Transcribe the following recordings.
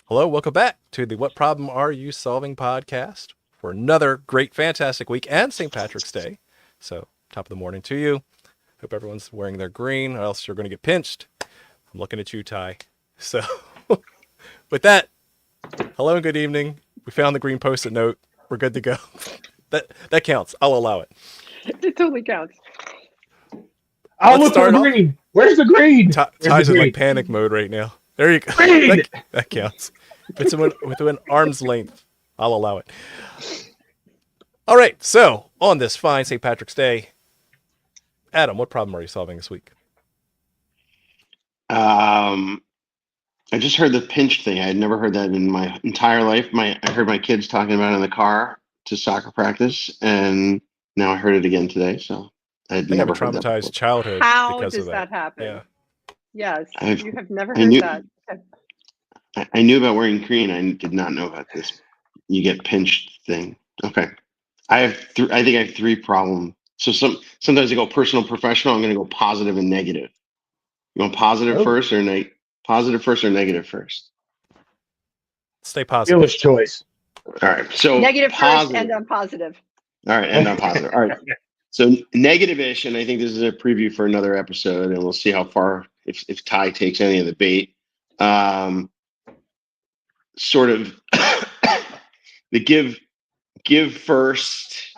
Hello, welcome back to the What Problem Are You Solving podcast for another great, fantastic week and St. Patrick's Day. So, top of the morning to you. Hope everyone's wearing their green, or else you're going to get pinched. I'm looking at you, Ty. So, with that, hello and good evening. We found the green post-it note. We're good to go. That counts. I'll allow it. It totally counts. I'll look for the green. Where's the green? Ty's in like panic mode right now. There you go. Green! That counts. If it's within arm's length, I'll allow it. All right. So on this fine St. Patrick's Day, Adam, what problem are you solving this week? I just heard the pinch thing. I had never heard that in my entire life. I heard my kids talking about it in the car to soccer practice, and now I heard it again today. So I'd never heard that. Traumatized childhood. How because does of that happen? Yeah. Yes, you have never I heard knew- that. I knew about wearing green. I did not know about this. You get pinched thing. Okay. I think I have three problems. So sometimes I go personal, professional. I'm going to go positive and negative. You want positive first or positive first or negative first? Stay positive. Dealer's choice. All right. So Negative positive. first, end on positive. All right, end on positive. All right. So negative-ish, and I think this is a preview for another episode, and we'll see how far if Ty takes any of the bait. Sort of the give first,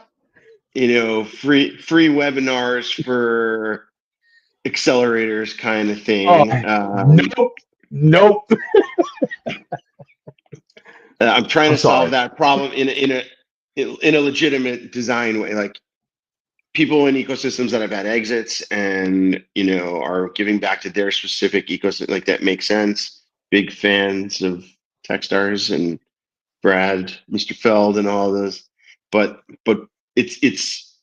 free webinars for accelerators kind of thing. Nope. I'm trying to solve that problem in a legitimate design way. Like people in ecosystems that have had exits and are giving back to their specific ecosystem, like that makes sense. Big fans of Techstars and Brad, Mr. Feld, and all those, but it's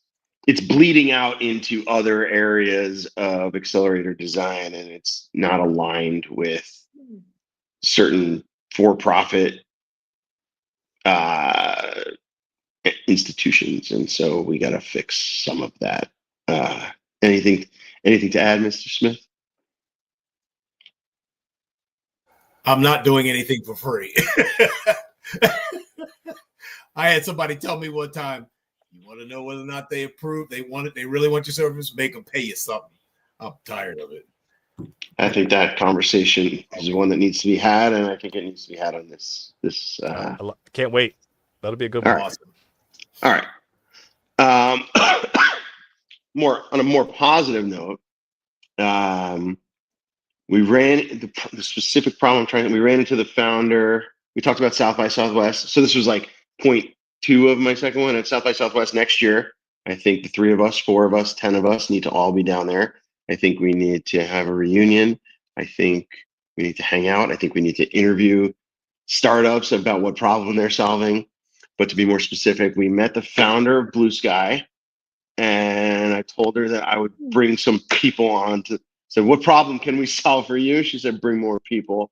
bleeding out into other areas of accelerator design, and it's not aligned with certain for-profit institutions, and so we got to fix some of that. Anything to add, Mr. Smith? I'm not doing anything for free. I had somebody tell me one time, you want to know whether or not they approve, they really want your service, make them pay you something. I'm tired of it. I think that conversation is one that needs to be had, and I think it needs to be had on this. Can't wait. That'll be a good All one. right. All right. On a more positive note, we ran the specific problem we ran into the founder. We talked about South by Southwest. So this was like point 2 of my second one at South by Southwest next year. I think the 3 of us, 4 of us, 10 of us need to all be down there. I think we need to have a reunion. I think we need to hang out. I think we need to interview startups about what problem they're solving. But to be more specific, we met the founder of Blue Sky, and I told her that I would bring some people on to say, what problem can we solve for you? She said, bring more people.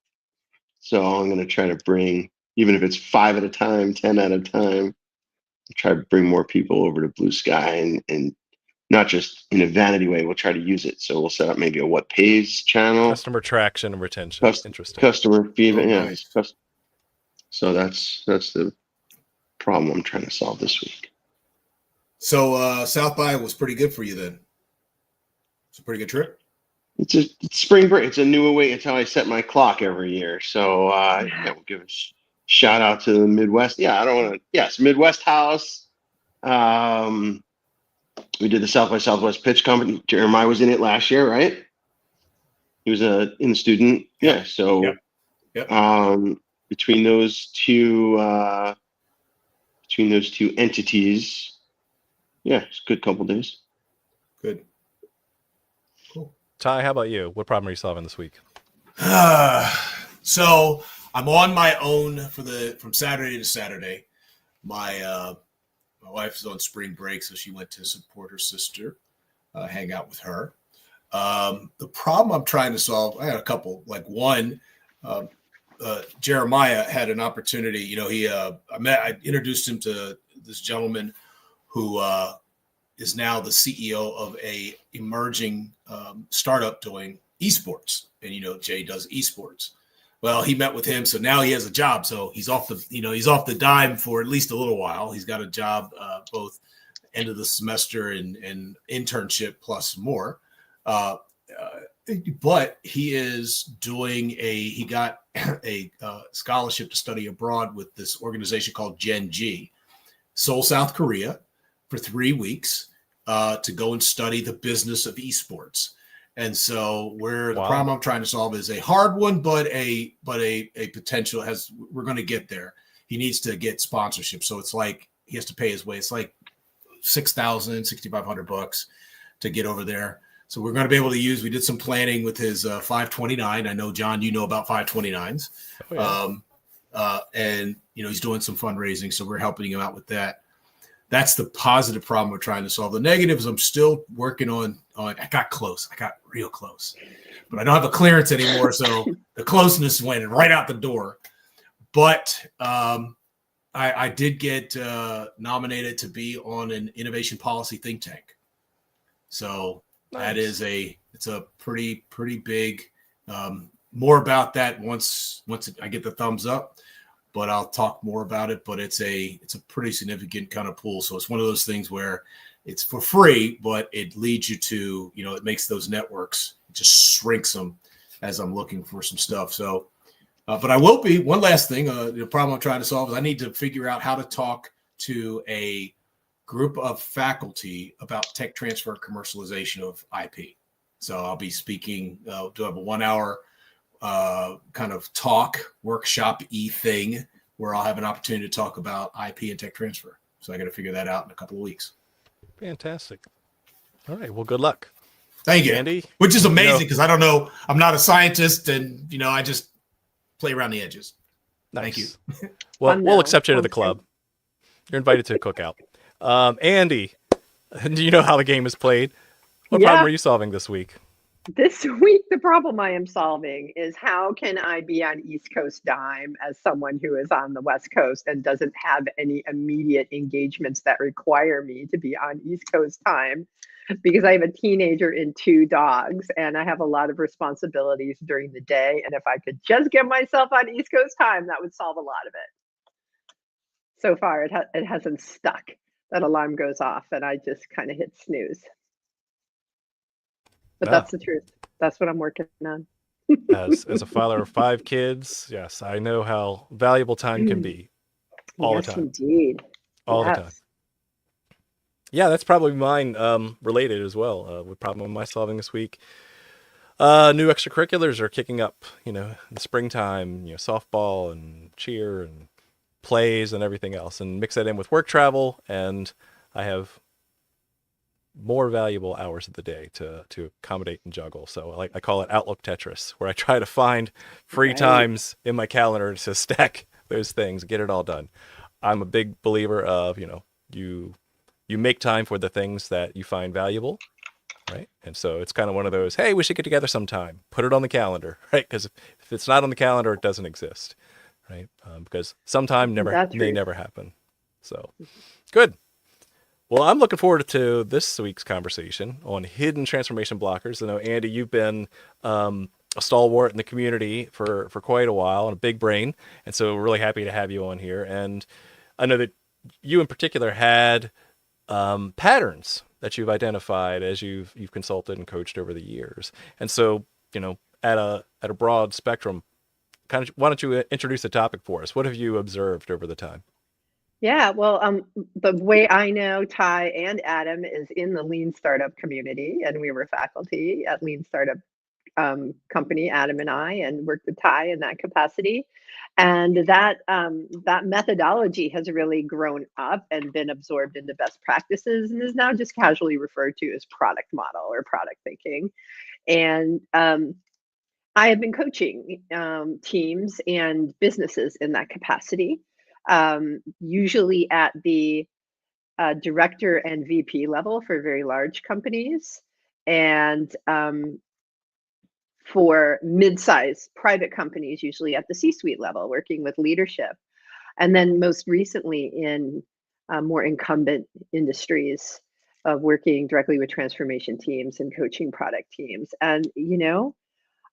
So I'm going to try to bring, even if it's 5 at a time, 10 at a time, try to bring more people over to Blue Sky, and not just in a vanity way. We'll try to use it. So we'll set up maybe a what pays channel. Customer traction and retention. Interesting. Customer feedback. Nice. Yeah. So that's the problem I'm trying to solve this week. So South by was pretty good for you then. It's a pretty good trip. It's spring break. It's a new way. It's how I set my clock every year. So we'll give a shout out to the Midwest. Yeah, I don't want to. Yes, Midwest House. We did the South by Southwest pitch company. Jeremiah was in it last year, right? He was in the student. Yeah. So Yep. Between those two entities, it's a good couple days. Good. Cool. Ty, how about you? What problem are you solving this week? So I'm on my own from Saturday to Saturday. My wife is on spring break, so she went to support her sister, hang out with her. The problem I'm trying to solve, I had a couple. Like one, Jeremiah had an opportunity. I introduced him to this gentleman who is now the CEO of a emerging startup doing esports. And Jay does esports, Well, he met with him, so now he has a job. So he's off the dime for at least a little while. He's got a job both end of the semester and internship plus more. But he is he got a scholarship to study abroad with this organization called Gen G, Seoul, South Korea, for 3 weeks to go and study the business of esports. And so the problem I'm trying to solve is a hard one, but a potential we're going to get there. He needs to get sponsorship. So it's like he has to pay his way. It's like $6,500 to get over there. So we're going to be able to we did some planning with his 529. I know, John, you know about 529s. Oh, yeah. And, he's doing some fundraising. So we're helping him out with that. That's the positive problem we're trying to solve. The negatives, I'm still working on. I got close. I got real close. But I don't have a clearance anymore. So the closeness went right out the door. But I did get nominated to be on an innovation policy think tank. So nice. It's a pretty big, more about that once I get the thumbs up, but I'll talk more about it. But it's a pretty significant kind of pool. So it's one of those things where it's for free, but it leads you to, it makes those networks, it just shrinks them as I'm looking for some stuff. So, but I will be, one last thing, the problem I'm trying to solve is I need to figure out how to talk to a group of faculty about tech transfer and commercialization of IP. So I'll be speaking, to have a 1 hour kind of talk, workshop-y thing where I'll have an opportunity to talk about IP and tech transfer. So I got to figure that out in a couple of weeks. Fantastic. All right. Well, good luck. Thank you, Andy. Which is amazing because I don't know. I'm not a scientist and, I just play around the edges. Nice. Thank you. Well, we'll accept you to the club. You're invited to a cookout. Andy, do you know how the game is played? What problem are you solving this week? This week, the problem I am solving is how can I be on East Coast dime as someone who is on the West Coast and doesn't have any immediate engagements that require me to be on East Coast time, because I have a teenager and 2 dogs and I have a lot of responsibilities during the day. And if I could just get myself on East Coast time, that would solve a lot of it. So far, it hasn't stuck. That alarm goes off and I just kind of hit snooze. But that's the truth. That's what I'm working on. As a father of 5 kids, yes, I know how valuable time can be. All the time. Indeed. All the time. Yeah, that's probably mine related as well. What problem am I solving this week? New extracurriculars are kicking up, in the springtime, softball and cheer and plays and everything else, and mix that in with work travel, and I have more valuable hours of the day to accommodate and juggle. So I call it Outlook Tetris, where I try to find free times in my calendar to stack those things, get it all done. I'm a big believer of, you make time for the things that you find valuable, right? And so it's kind of one of those, hey, we should get together sometime. Put it on the calendar, right? Because if it's not on the calendar, it doesn't exist, right? Because sometime may never happen. So good. Well, I'm looking forward to this week's conversation on hidden transformation blockers. I know, Andy, you've been a stalwart in the community for quite a while and a big brain. And so we're really happy to have you on here. And I know that you in particular had patterns that you've identified as you've consulted and coached over the years. And so, at a broad spectrum, kind of, why don't you introduce the topic for us? What have you observed over the time? Yeah, well, the way I know Ty and Adam is in the Lean Startup community, and we were faculty at Lean Startup company, Adam and I, and worked with Ty in that capacity. And that methodology has really grown up and been absorbed into best practices and is now just casually referred to as product model or product thinking. And I have been coaching teams and businesses in that capacity. Usually at the director and VP level for very large companies, and for mid-sized private companies, usually at the C-suite level, working with leadership. And then most recently in more incumbent industries of working directly with transformation teams and coaching product teams. And,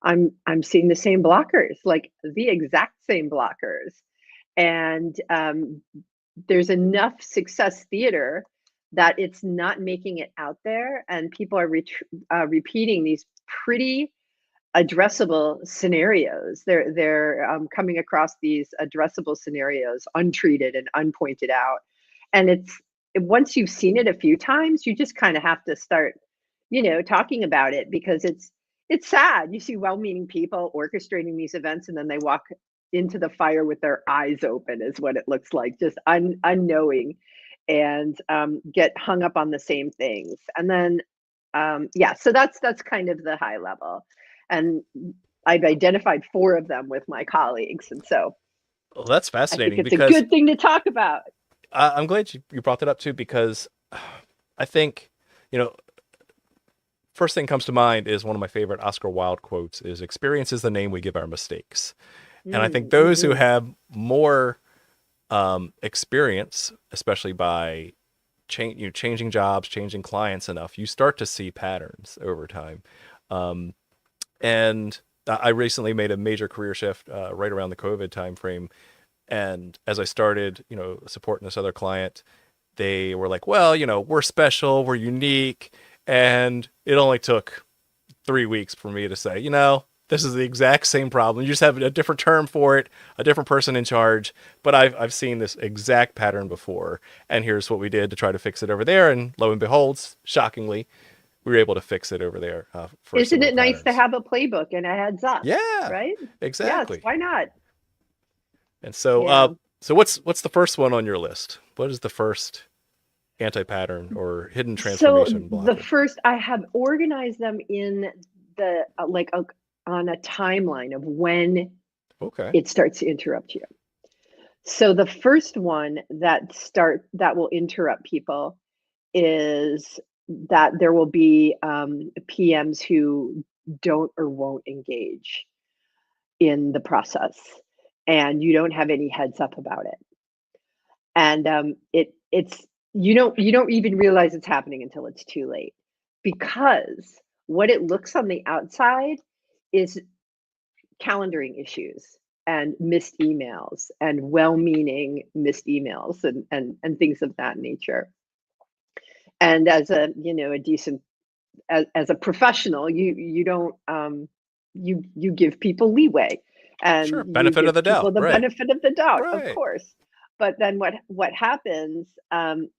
I'm seeing the same blockers, like the exact same blockers. And there's enough success theater that it's not making it out there, and people are repeating these pretty addressable scenarios. They're coming across these addressable scenarios, untreated and unpointed out. And once you've seen it a few times, you just kind of have to start, talking about it, because it's sad. You see well-meaning people orchestrating these events, and then they walk into the fire with their eyes open, is what it looks like, just unknowing, and get hung up on the same things. And then, yeah, so that's kind of the high level. And I've identified 4 of them with my colleagues. And so Well, that's I think fascinating it's because a good thing to talk about. I'm glad you brought that up too, because I think, first thing comes to mind is one of my favorite Oscar Wilde quotes is experience is the name we give our mistakes. And I think those who have more experience, especially by changing jobs, changing clients enough, you start to see patterns over time. And I recently made a major career shift right around the COVID timeframe. And as I started, supporting this other client, they were like, well, we're special, we're unique. And it only took 3 weeks for me to say, this is the exact same problem. You just have a different term for it, a different person in charge. But I've seen this exact pattern before. And here's what we did to try to fix it over there. And lo and behold, shockingly, we were able to fix it over there. Isn't it nice to have a playbook and a heads up? Yeah, right? exactly. Yes, why not? And so, Yeah. So what's the first one on your list? What is the first anti-pattern or hidden transformation blocker? The first, I have organized them in the on a timeline of when it starts to interrupt you. So the first one that will interrupt people is that there will be PMs who don't or won't engage in the process, and you don't have any heads up about it. And it's you don't even realize it's happening until it's too late, because what it looks on the outside is calendaring issues and missed emails and well-meaning missed emails and things of that nature. And as a a decent as a professional, you don't you give people leeway, and Sure, you benefit give of the people doubt, the right. benefit of the doubt, Right. of course. But then what happens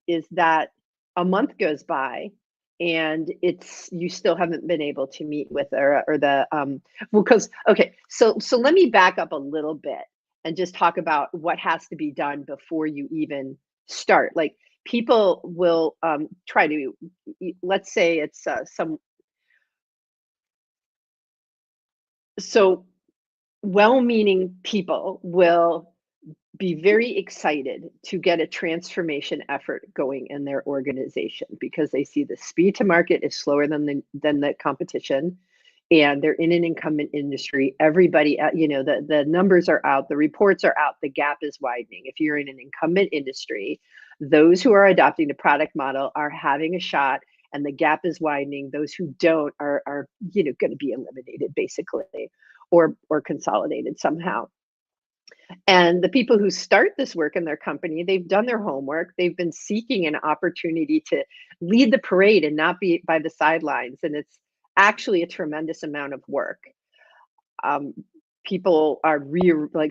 is that a month goes by, and you still haven't been able to meet with or the well, because okay, so let me back up a little bit and just talk about what has to be done before you even start. Like, people will try to, let's say it's so well-meaning people will be very excited to get a transformation effort going in their organization, because they see the speed to market is slower than the competition, and they're in an incumbent industry. Everybody, the numbers are out, the reports are out, the gap is widening. If you're in an incumbent industry, those who are adopting the product model are having a shot, and the gap is widening. Those who don't are going to be eliminated, basically, or consolidated somehow. And the people who start this work in their company, they've done their homework. They've been seeking an opportunity to lead the parade and not be by the sidelines. And it's actually a tremendous amount of work. People are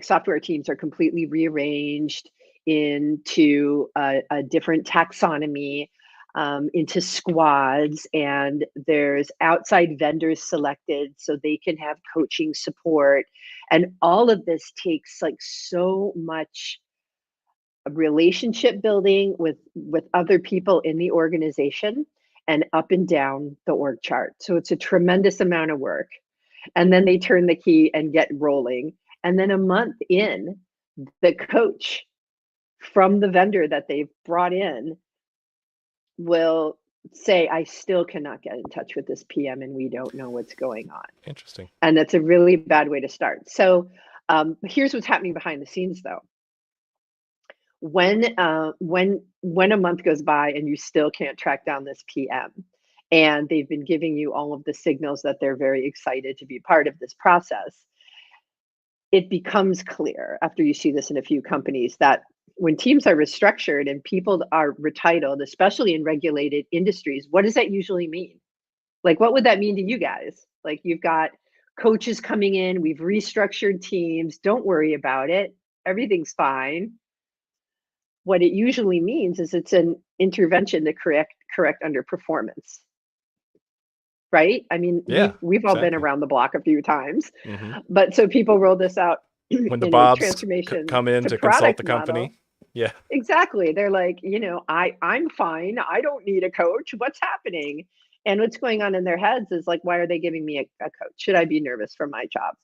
software teams are completely rearranged into a different taxonomy, into squads, and there's outside vendors selected so they can have coaching support. And all of this takes so much relationship building with other people in the organization and up and down the org chart. So it's a tremendous amount of work. And then they turn the key and get rolling. And then a month in, the coach from the vendor that they've brought in will say, I still cannot get in touch with this PM, and we don't know what's going on. Interesting. And that's a really bad way to start. So here's what's happening behind the scenes, though. When a month goes by and you still can't track down this PM, and they've been giving you all of the signals that they're very excited to be part of this process. It becomes clear after you see this in a few companies that when teams are restructured and people are retitled, especially in regulated industries, what does that usually mean? Like, what would that mean to you guys? Like, you've got coaches coming in, we've restructured teams, don't worry about it, everything's fine. What it usually means is it's an intervention to correct underperformance. Right? I mean, Yeah, we've all been exactly. around the block a few times, Mhm. but so people roll this out When the in a Bobs transformation come in to consult product the model. company. Yeah. Exactly. They're like, I'm fine. I don't need a coach. What's happening? And what's going on in their heads is like, why are they giving me a coach? Should I be nervous for my job?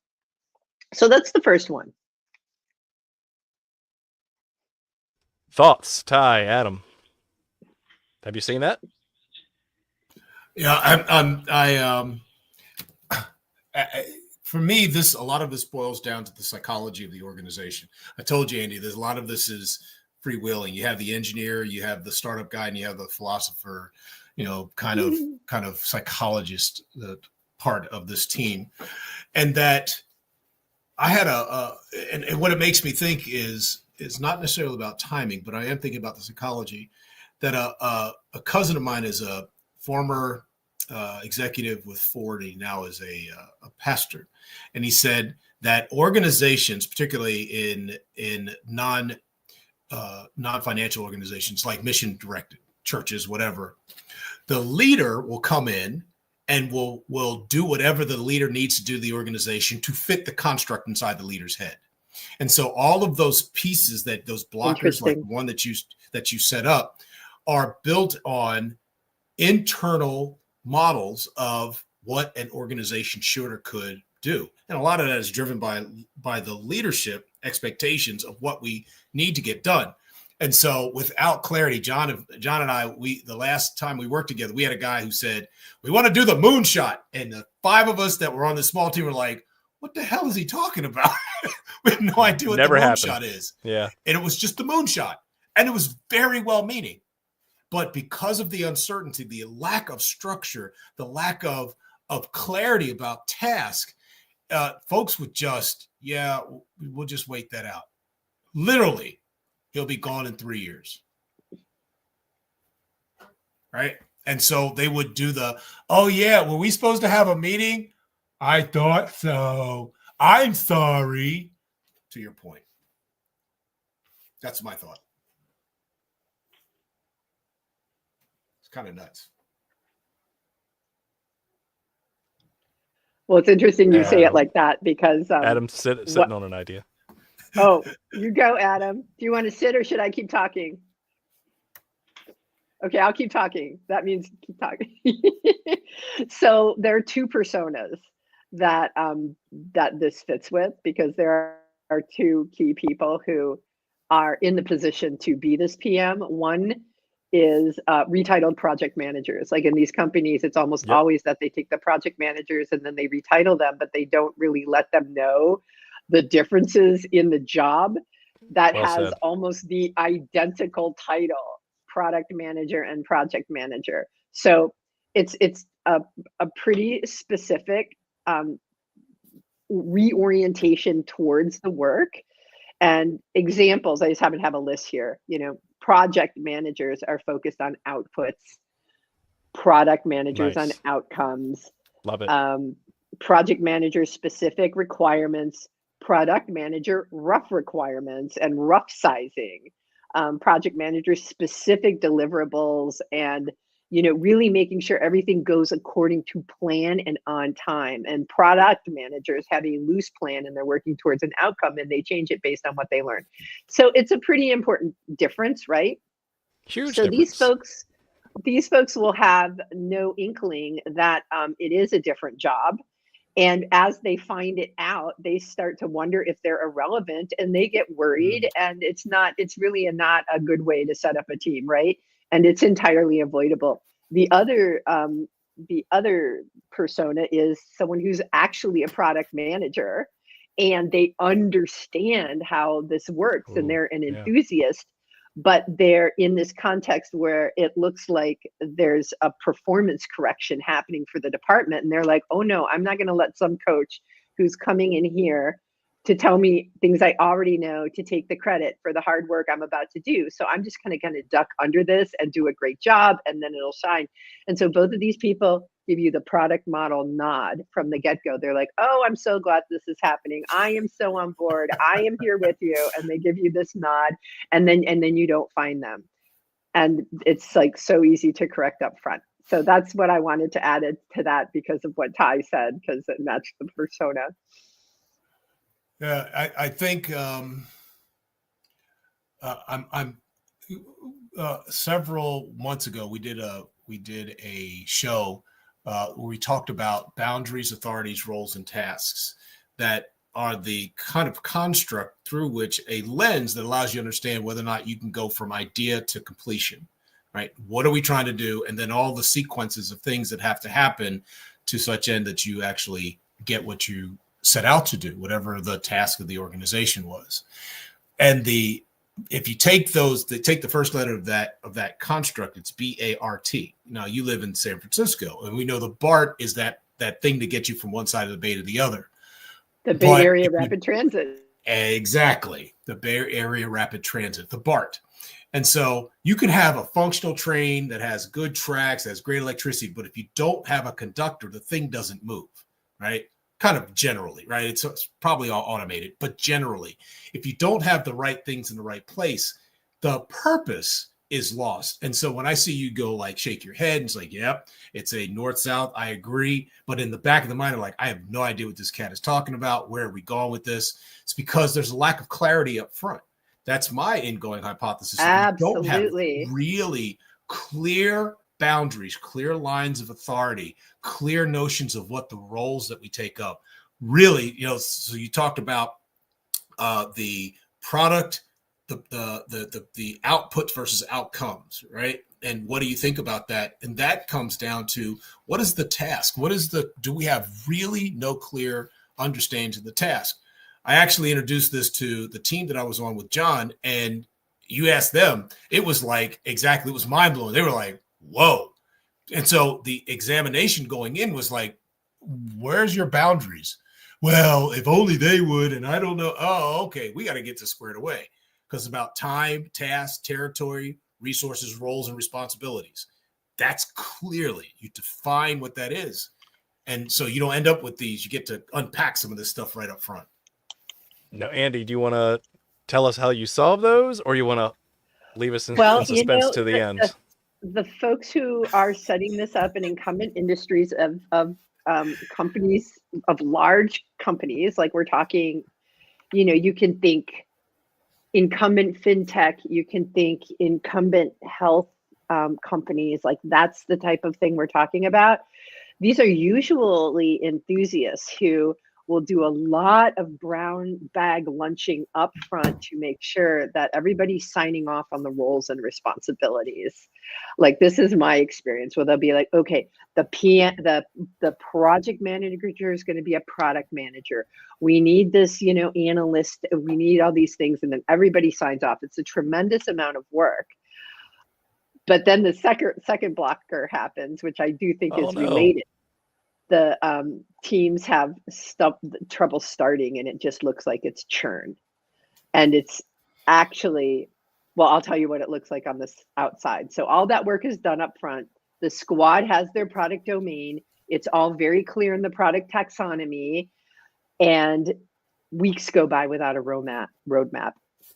So that's the first one. Thoughts, Ty, Adam. Have you seen that? Yeah, for me, a lot of this boils down to the psychology of the organization. I told you, Andy, there's a lot of this is freewheeling. You have the engineer, you have the startup guy, and you have the philosopher, kind of psychologist part of this team. And that I had and what it makes me think is not necessarily about timing, but I am thinking about the psychology that a cousin of mine is a former executive with Ford. He now is a pastor, and he said that organizations, particularly in non-financial organizations like mission directed churches, whatever, the leader will come in and will do whatever the leader needs to do the organization to fit the construct inside the leader's head. And so all of those pieces, that those blockers, like the one that you set up, are built on internal models of what an organization should or could do. And a lot of that is driven by the leadership expectations of what we need to get done. And so without clarity, John and I, the last time we worked together, we had a guy who said, we want to do the moonshot. And the 5 of us that were on the small team were like, what the hell is he talking about? We have no idea what the moonshot is. Yeah. And it was just the moonshot. And it was very well meaning. But because of the uncertainty, the lack of structure, the lack of clarity about task, folks would just, we'll just wait that out. Literally, he'll be gone in 3 years. Right? And so they would do were we supposed to have a meeting? I thought so. I'm sorry. To your point. That's my thought. Kind of nuts. Well, it's interesting you say it like that because Adam's sitting on an idea. Oh, you go, Adam. Do you want to sit or should I keep talking? Okay, I'll keep talking. That means keep talking. So there are 2 personas that that this fits with, because there are 2 key people who are in the position to be this PM. One is retitled project managers. Like in these companies, it's almost always that they take the project managers and then they retitle them, but they don't really let them know the differences in the job that has almost the identical title, product manager and project manager. So it's a pretty specific reorientation towards the work. And examples, I just happen to have a list here. Project managers are focused on outputs, product managers on outcomes. Love it. Project manager specific requirements, product manager rough requirements and rough sizing, project manager specific deliverables, and really making sure everything goes according to plan and on time. And product managers have a loose plan and they're working towards an outcome and they change it based on what they learn. So it's a pretty important difference, right? Huge so difference. These folks will have no inkling that it is a different job. And as they find it out, they start to wonder if they're irrelevant and they get worried. And it's really not a good way to set up a team, right? And it's entirely avoidable. The other persona is someone who's actually a product manager and they understand how this works and they're an enthusiast, but they're in this context where it looks like there's a performance correction happening for the department. And they're like, oh no, I'm not going to let some coach who's coming in here to tell me things I already know to take the credit for the hard work I'm about to do. So I'm just kind of going to duck under this and do a great job, and then it'll shine. And so both of these people give you the product model nod from the get-go. They're like, oh, I'm so glad this is happening. I am so on board. I am here with you. And they give you this nod, and then you don't find them. And it's like so easy to correct up front. So that's what I wanted to add to that because of what Ty said, because it matched the persona. Yeah, I think several months ago we did a show where we talked about boundaries, authorities, roles, and tasks that are the kind of construct through which a lens that allows you to understand whether or not you can go from idea to completion, right? What are we trying to do? And then all the sequences of things that have to happen to such end that you actually get what you set out to do, whatever the task of the organization was. And if you take take the first letter of that construct, it's BART. Now you live in San Francisco, and we know the BART is that thing to get you from one side of the bay to the other. The Bay Area Rapid Transit. Exactly. The Bay Area Rapid Transit, the BART. And so you can have a functional train that has good tracks, has great electricity, but if you don't have a conductor, the thing doesn't move, right? Kind of generally, right? It's probably all automated, but generally, if you don't have the right things in the right place, the purpose is lost. And so when I see you go like shake your head and it's like, yep, it's a north-south, I agree. But in the back of the mind, I'm like, I have no idea what this cat is talking about. Where are we going with this? It's because there's a lack of clarity up front. That's my ingoing hypothesis. Absolutely. You don't have really clear boundaries, clear lines of authority, clear notions of what the roles that we take up. Really, so you talked about the product, the outputs versus outcomes, right? And what do you think about that? And that comes down to what is the task? Do we have really no clear understanding of the task? I actually introduced this to the team that I was on with John, and you asked them, it was mind blowing. They were like, whoa. And so the examination going in was like, where's your boundaries? Well, if only they would, and I don't know. Oh, okay. We got to get this squared away because it's about time, task, territory, resources, roles, and responsibilities. That's clearly, you define what that is. And so you don't end up with these. You get to unpack some of this stuff right up front. Now, Andy, do you want to tell us how you solve those, or you want to leave us in suspense to the end? The folks who are setting this up in incumbent industries of companies, of large companies, like we're talking, you can think incumbent fintech, you can think incumbent health companies, like that's the type of thing we're talking about. These are usually enthusiasts who will do a lot of brown bag lunching up front to make sure that everybody's signing off on the roles and responsibilities. Like, this is my experience where they'll be like, okay, the project manager is going to be a product manager. We need this, analyst. We need all these things. And then everybody signs off. It's a tremendous amount of work. But then the second blocker happens, which I do think is related. The teams have trouble starting, and it just looks like it's churn. And it's actually, well, I'll tell you what it looks like on this outside. So all that work is done up front. The squad has their product domain. It's all very clear in the product taxonomy, and weeks go by without a roadmap.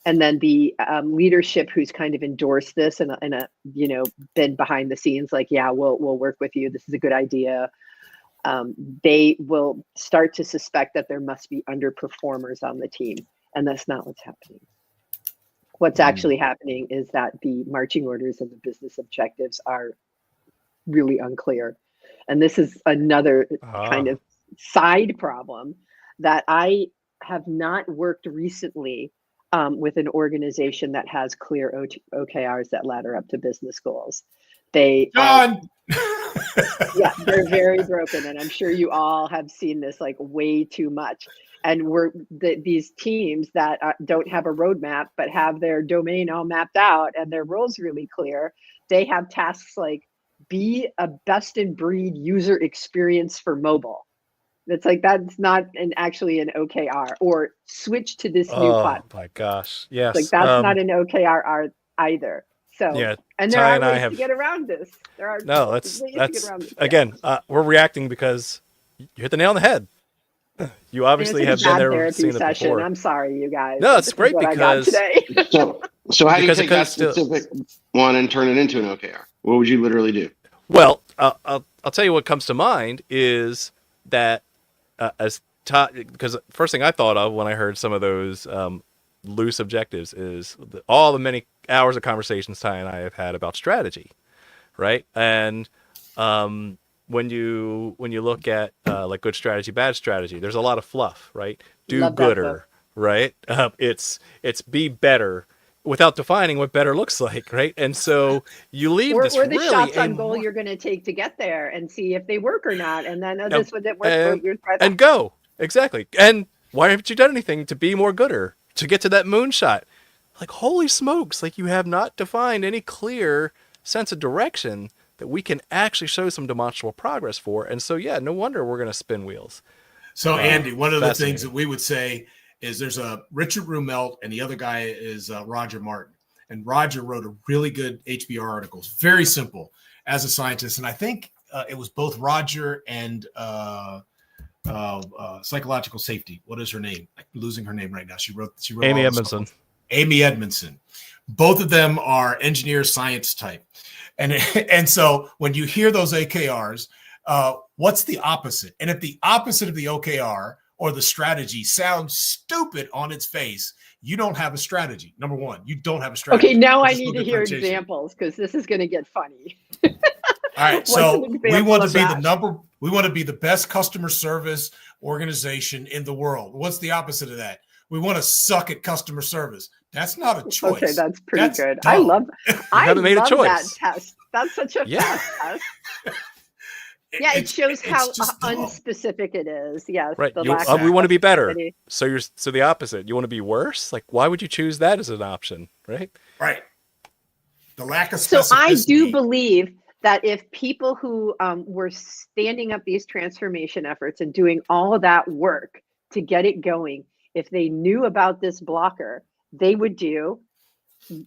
And then the leadership who's kind of endorsed this and been behind the scenes, like, yeah, we'll work with you. This is a good idea. They will start to suspect that there must be underperformers on the team. And that's not what's happening. What's actually happening is that the marching orders and the business objectives are really unclear. And this is another kind of side problem that I have not worked recently with an organization that has clear OKRs that ladder up to business goals. They're very broken. And I'm sure you all have seen this like way too much. and these teams that don't have a roadmap but have their domain all mapped out and their roles really clear, they have tasks like be a best in breed user experience for mobile. It's like, that's not actually an OKR, or switch to this new platform. Oh my gosh. Like, Yes. that's not an OKR either. So, Yeah, and there Ty are and I ways have to get around this. There are no. ways to get That's around this. again. We're reacting because you hit the nail on the head. You obviously It's have a been bad there, therapy seen it session. before. I'm sorry, you guys. No, it's This is great what I got because today. So how do you because it take could that still. specific one and turn it into an OKR? What would you literally do? Well, I'll tell you what comes to mind is that as because first thing I thought of when I heard some of those loose objectives is all the many hours of conversations Ty and I have had about strategy, right? And when you look at like good strategy, bad strategy, there's a lot of fluff, right? Do Love that gooder, book. right? It's be better without defining what better looks like, right? And so you leave this Or the really shots on goal you're going to take to get there and see if they work or not. And then this would it work. and go exactly. And why haven't you done anything to be more gooder to get to that moonshot? Like, holy smokes! Like, you have not defined any clear sense of direction that we can actually show some demonstrable progress for. And so, yeah, no wonder we're going to spin wheels. So, Andy, one of the things fascinating. that we would say is there's a Richard Rumelt, and the other guy is Roger Martin. And Roger wrote a really good HBR article. It's very simple as a scientist. And I think it was both Roger and psychological safety. What is her name? I'm losing her name right now. She wrote Amy all this Edmondson. stuff. Amy Edmondson. Both of them are engineer science type. And so when you hear those AKRs, what's the opposite? And if the opposite of the OKR or the strategy sounds stupid on its face, you don't have a strategy. Number one, you don't have a strategy. Okay, now I Just need look to at hear differentiation. examples, because this is going to get funny. All right, What's so an we example want to of be that? we want to be the best customer service organization in the world. What's the opposite of that? We want to suck at customer service. That's not a choice. Okay, that's pretty good. dumb. I love haven't made a that choice. test. That's such a Yeah. fast test. Yeah, it shows how just dumb. unspecific it is. Yes, Right. the You, lack of we want to be better. specificity. So the opposite. You want to be worse? Like, why would you choose that as an option? Right. Right. The lack of So specificity. I do believe that if people who were standing up these transformation efforts and doing all of that work to get it going, if they knew about this blocker, they would do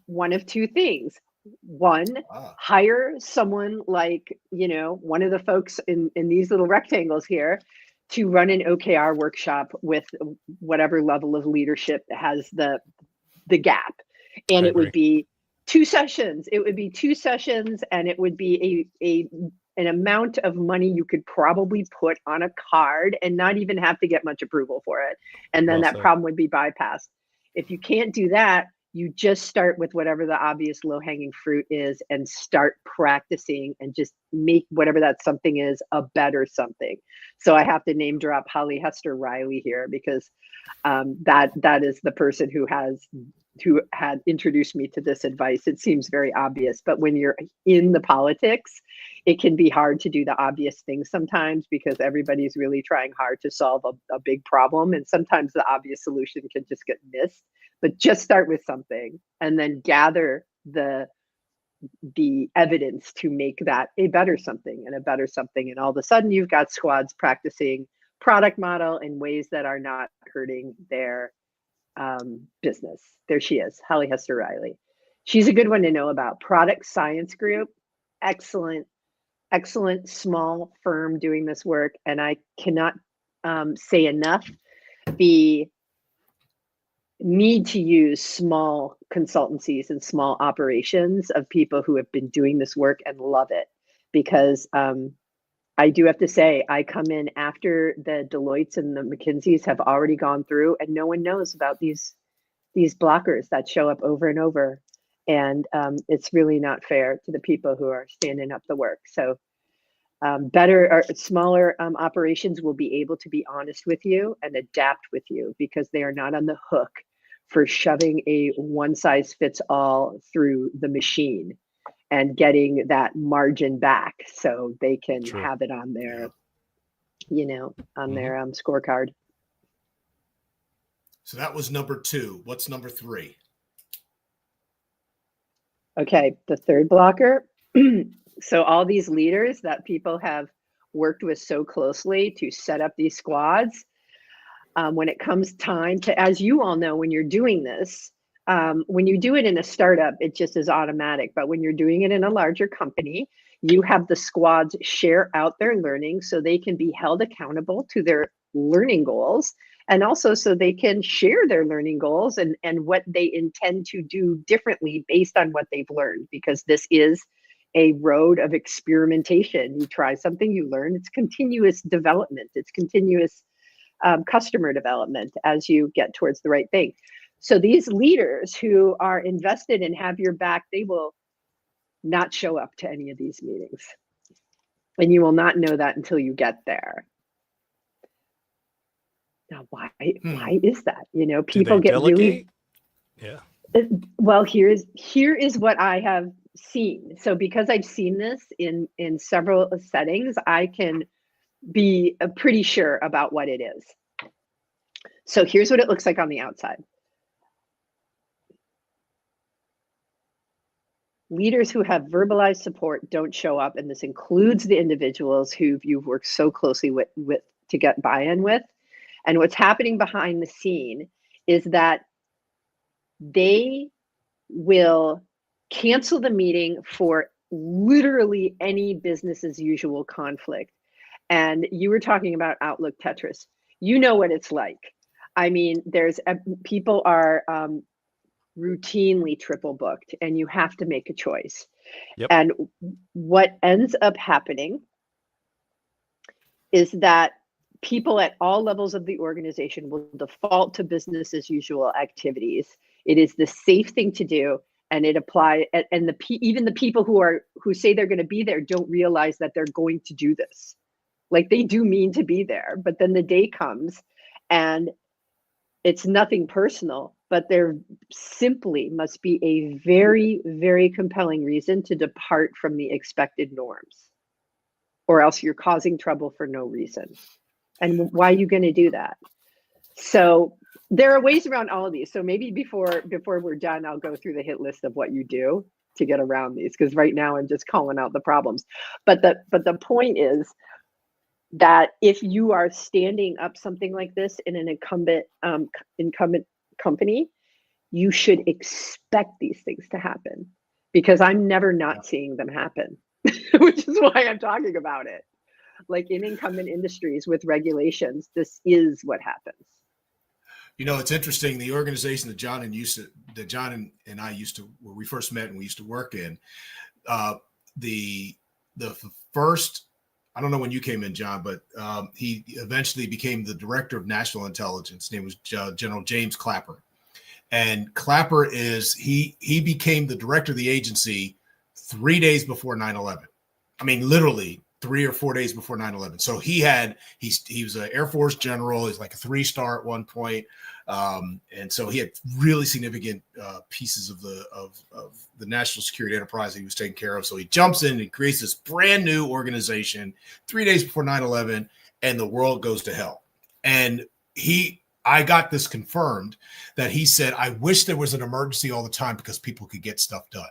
one of two things. One, hire someone like, one of the folks in these little rectangles here to run an OKR workshop with whatever level of leadership has the gap. And I it would agree. be 2 sessions. It would be 2 sessions, and it would be an amount of money you could probably put on a card and not even have to get much approval for it. And then Well that said. problem would be bypassed. If you can't do that, you just start with whatever the obvious low-hanging fruit is and start practicing and just make whatever that something is a better something. So I have to name drop Holly Hester Riley here, because that is the person who had introduced me to this advice. It seems very obvious, but when you're in the politics, it can be hard to do the obvious things sometimes, because everybody's really trying hard to solve a big problem. And sometimes the obvious solution can just get missed. But just start with something and then gather the evidence to make that a better something and a better something. And all of a sudden you've got squads practicing product model in ways that are not hurting their business. There she is, Holly Hester Riley. She's a good one to know about. Product Science Group, excellent small firm doing this work. And I cannot say enough the need to use small consultancies and small operations of people who have been doing this work and love it. Because I do have to say, I come in after the Deloittes and the McKinseys have already gone through, and no one knows about these blockers that show up over and over. And it's really not fair to the people who are standing up the work. So better or smaller operations will be able to be honest with you and adapt with you, because they are not on the hook for shoving a one-size-fits-all through the machine and getting that margin back so they can True. have it on their, on their scorecard. So that was number 2. What's number 3? Okay, the third blocker. So all these leaders that people have worked with so closely to set up these squads, when it comes time to, as you all know, when you're doing this, when you do it in a startup, it just is automatic. But when you're doing it in a larger company, you have the squads share out their learning so they can be held accountable to their learning goals, and also so they can share their learning goals and what they intend to do differently based on what they've learned, because this is a road of experimentation. You try something, you learn. It's continuous development. It's continuous customer development as you get towards the right thing. So these leaders who are invested and have your back, they will not show up to any of these meetings. And you will not know that until you get there. Now, why is that? You know, people get delegate? really, yeah. Well, here is what I have seen. So because I've seen this in several settings, I can be pretty sure about what it is. So here's what it looks like on the outside. Leaders who have verbalized support don't show up, and this includes the individuals who you've worked so closely with to get buy-in with. And what's happening behind the scene is that they will cancel the meeting for literally any business as usual conflict. And you were talking about Outlook Tetris. You know what it's like. I mean, people are routinely triple booked, and you have to make a choice. Yep. And what ends up happening is that people at all levels of the organization will default to business as usual activities. It is the safe thing to do, and it apply. And even the people who say they're going to be there don't realize that they're going to do this. Like, they do mean to be there, but then the day comes, and it's nothing personal, but there simply must be a very, very compelling reason to depart from the expected norms, or else you're causing trouble for no reason. And why are you going to do that? So there are ways around all of these. So maybe before we're done, I'll go through the hit list of what you do to get around these, because right now I'm just calling out the problems. But the point is that if you are standing up something like this in an incumbent company, you should expect these things to happen, because I'm never not seeing them happen, which is why I'm talking about it. Like, in incumbent industries with regulations, this is what happens. You know, it's interesting. The organization that John and I used to, where we first met and we used to work in, the first, I don't know when you came in, John, but he eventually became the director of national intelligence. His name was General James Clapper. And Clapper he became the director of the agency 3 days before 9/11. I mean, literally 3 or 4 days before 9/11. So he was an Air Force general. He's like a 3-star at one point. And so he had really significant pieces of the national security enterprise that he was taking care of. So he jumps in and creates this brand new organization 3 days before 9/11, and the world goes to hell. And I got this confirmed that he said, I wish there was an emergency all the time because people could get stuff done.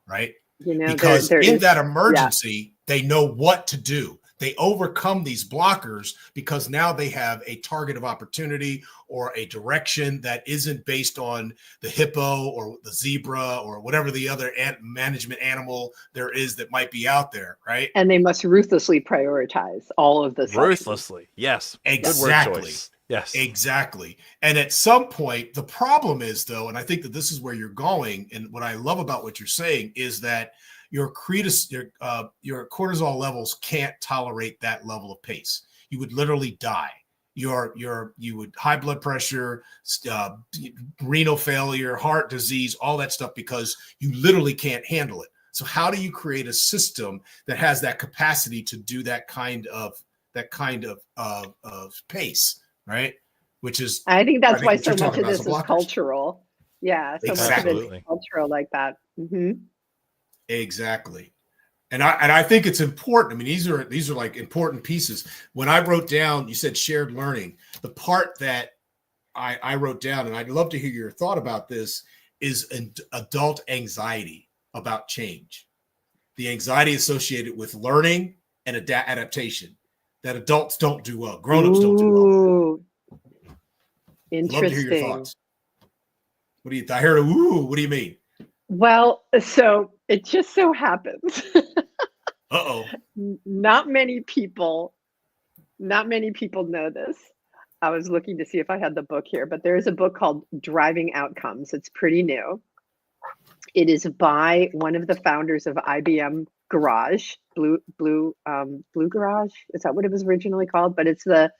Right? You know, because there in is that emergency, they know what to do. They overcome these blockers because now they have a target of opportunity or a direction that isn't based on the hippo or the zebra or whatever the other management animal there is that might be out there, right? And they must ruthlessly prioritize all of the Ruthlessly, yes. Exactly. Good word choice. Yes. Exactly. And at some point, the problem is, though, and I think that this is where you're going, and what I love about what you're saying is that your cortisol levels can't tolerate that level of pace. You would literally die. You would high blood pressure, renal failure, heart disease, all that stuff, because you literally can't handle it. So how do you create a system that has that capacity to do that kind of pace, right? I think that's why so what you're much talking of about this is cultural. Yeah, so much of it is cultural like that. Mm-hmm. Exactly. And I think it's important. I mean, these are like important pieces. When I wrote down, you said shared learning. The part that I wrote down, and I'd love to hear your thought about this, is an adult anxiety about change. The anxiety associated with learning and adaptation that adults don't do well, grown-ups don't do well. Ooh, Love to hear your interesting. thoughts. What do you? I heard a ooh. What do you mean? Well, so it just so happens Uh-oh. not many people know this. I was looking to see if I had the book here, but there is a book called Driving Outcomes. It's pretty new. It is by one of the founders of IBM Garage, Blue Garage. Is that what it was originally called? But it's the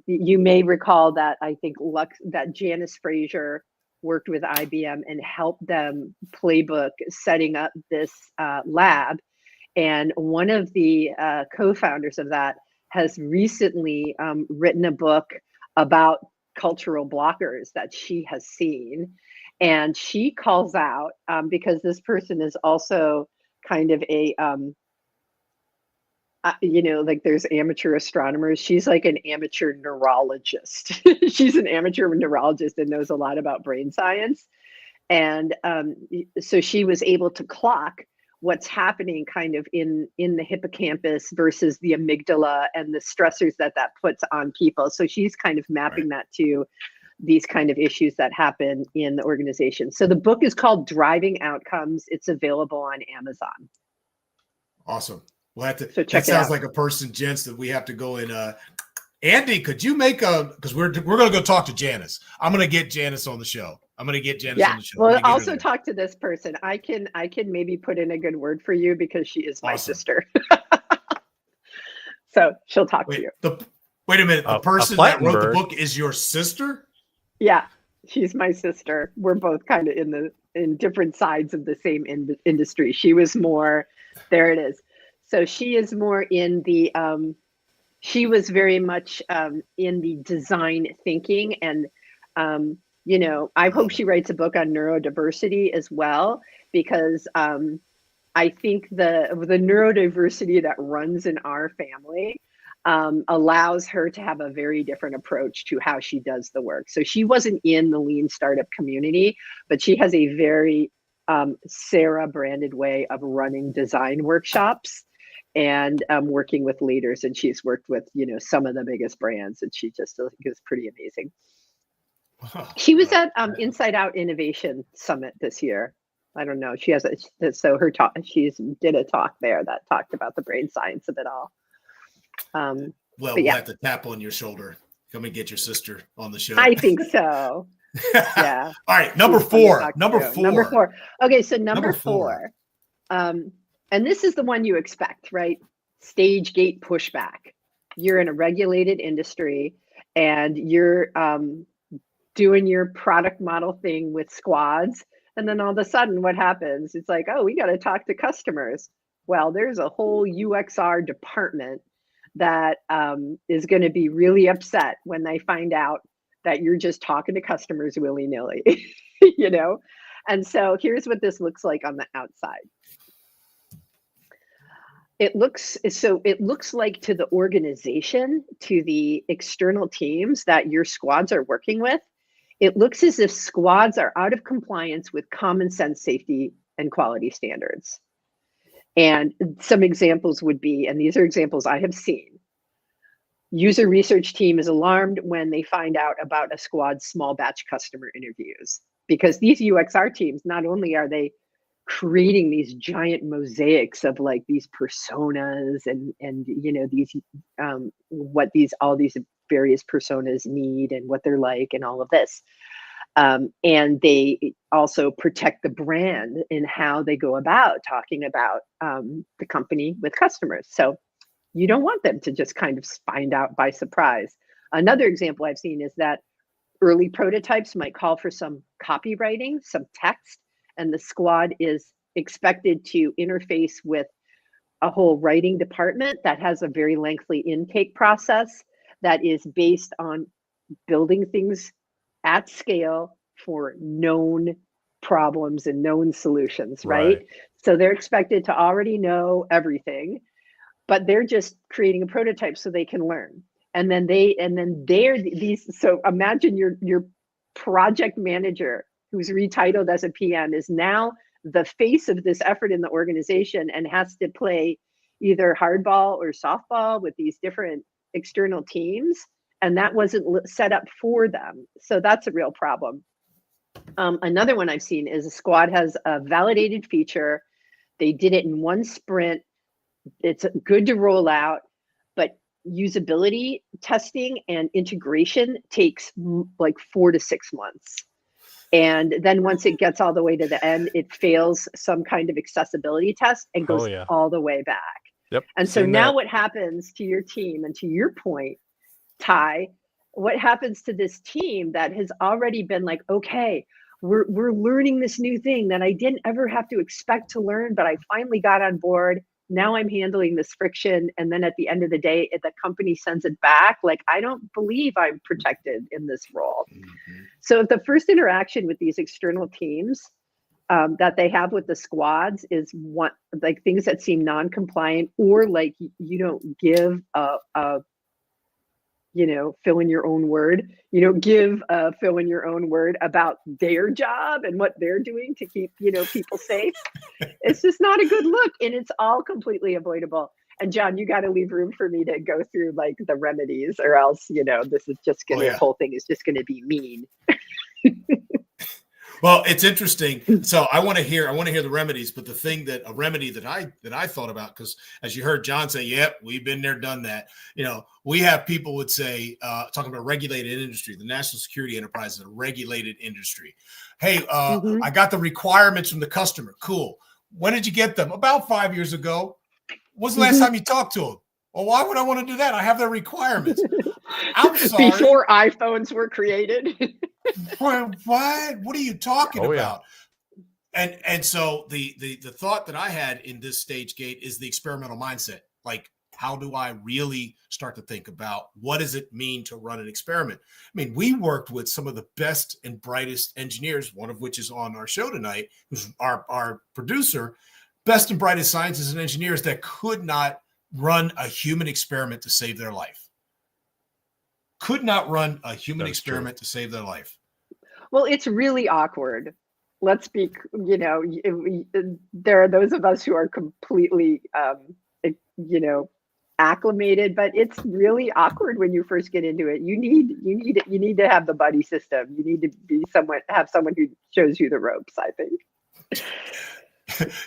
you may recall that I think that Janice Frazier worked with IBM and helped them playbook setting up this lab. And one of the co-founders of that has recently written a book about cultural blockers that she has seen. And she calls out, because this person is also kind of a, like there's amateur astronomers. She's like an amateur neurologist. She's an amateur neurologist and knows a lot about brain science. And so she was able to clock what's happening kind of in the hippocampus versus the amygdala and the stressors that puts on people. So she's kind of mapping that to these kind of issues that happen in the organization. So the book is called Driving Outcomes. It's available on Amazon. Awesome. We'll have to. So check that sounds like a person, gents, that we have to go in. Andy, could you make because we're going to go talk to Janice. I'm going to get Janice on the show. On the show. Well, also talk to this person. I can maybe put in a good word for you because she is my sister. So she'll talk to you. Wait a minute. The person that wrote the book is your sister? Yeah, she's my sister. We're both kind of in different sides of the same industry. She was more, there it is. So she is more in the, she was very much in the design thinking. And, I hope she writes a book on neurodiversity as well, because I think the neurodiversity that runs in our family allows her to have a very different approach to how she does the work. So she wasn't in the lean startup community, but she has a very Sarah branded way of running design workshops and working with leaders. And she's worked with, some of the biggest brands, and she just is pretty amazing. She was at Inside Out Innovation Summit this year. I don't know. She has her talk. She's did a talk there that talked about the brain science of it all. We'll have to tap on your shoulder. Come and get your sister on the show. I think so. Yeah. All right. Number four. Okay. So number four. And this is the one you expect, right? Stage gate pushback. You're in a regulated industry and you're doing your product model thing with squads. And then all of a sudden what happens? It's like, oh, we got to talk to customers. Well, there's a whole UXR department that is going to be really upset when they find out that you're just talking to customers willy-nilly, And so here's what this looks like on the outside. It looks like to the organization, to the external teams that your squads are working with, it looks as if squads are out of compliance with common sense safety and quality standards. And some examples would be, and these are examples I have seen, user research team is alarmed when they find out about a squad's small batch customer interviews, because these UXR teams, not only are they creating these giant mosaics of like these personas and these all these various personas need and what they're like and all of this. And they also protect the brand in how they go about talking about the company with customers. So you don't want them to just kind of find out by surprise. Another example I've seen is that early prototypes might call for some copywriting, some text, and the squad is expected to interface with a whole writing department that has a very lengthy intake process that is based on building things at scale for known problems and known solutions, right? So they're expected to already know everything, but they're just creating a prototype so they can learn. and then they're these. So imagine your project manager who's retitled as a PM is now the face of this effort in the organization and has to play either hardball or softball with these different external teams, and that wasn't set up for them. So that's a real problem. Another one I've seen is a squad has a validated feature. They did it in one sprint. It's good to roll out, but usability testing and integration takes like 4 to 6 months. And then once it gets all the way to the end, it fails some kind of accessibility test and goes all the way back. Yep. And so now what happens to your team, and to your point, Ty, what happens to this team that has already been like, okay, we're learning this new thing that I didn't ever have to expect to learn, but I finally got on board. Now I'm handling this friction. And then at the end of the day, if the company sends it back, like, I don't believe I'm protected in this role. Mm-hmm. So if the first interaction with these external teams that they have with the squads is one, like things that seem non-compliant, or like you don't give fill in your own word. You don't give fill in your own word about their job and what they're doing to keep, people safe. It's just not a good look, and it's all completely avoidable. And John, you got to leave room for me to go through like the remedies, or else, this is just going to, this whole thing is just going to be mean. Well, it's interesting. So I want to hear the remedies, but a remedy that I thought about, because as you heard John say, yep, we've been there, done that. We have people would say, talking about regulated industry, the national security enterprise is a regulated industry. Hey, I got the requirements from the customer. Cool. When did you get them? About 5 years ago. When's the last time you talked to them? Well, why would I want to do that? I have their requirements. I'm sorry. Before iPhones were created. What? What are you talking about? And so the thought that I had in this stage gate is the experimental mindset. Like, how do I really start to think about what does it mean to run an experiment? I mean, we worked with some of the best and brightest engineers, one of which is on our show tonight, who's our producer, best and brightest scientists and engineers that could not run a human experiment to save their life. Could not run a human experiment to save their life. Well, it's really awkward. Let's be, there are those of us who are completely, acclimated, but it's really awkward when you first get into it. You need to have the buddy system. You need to have someone who shows you the ropes, I think.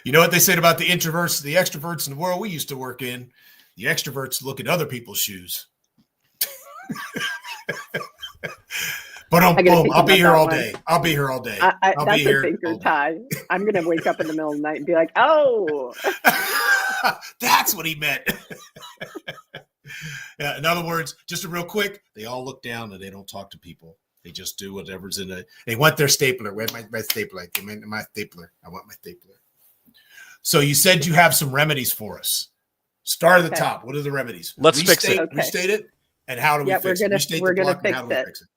You know what they said about the introverts, the extroverts in the world we used to work in? The extroverts look at other people's shoes. But I'll be here all day. I'll be here all day. I'll that's be here a thinker, Ty. I'm going to wake up in the middle of the night and be like, oh. That's what he meant. Yeah, in other words, just a real quick, they all look down and they don't talk to people. They just do whatever's in it. They want their stapler. Where's my stapler? My stapler. I want my stapler. So you said you have some remedies for us. Start at the top. What are the remedies? Let's fix it. Okay. Restate it. And how do we fix it? We're going to fix it.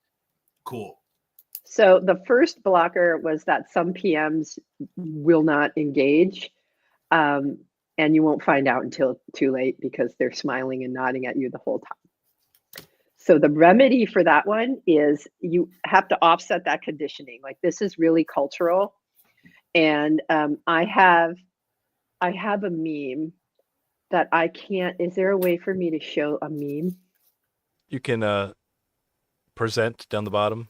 Cool. So the first blocker was that some PMs will not engage, and you won't find out until too late because they're smiling and nodding at you the whole time. So the remedy for that one is you have to offset that conditioning. Like, this is really cultural. And I have a meme that I can't, is there a way for me to show a meme? You can present down the bottom.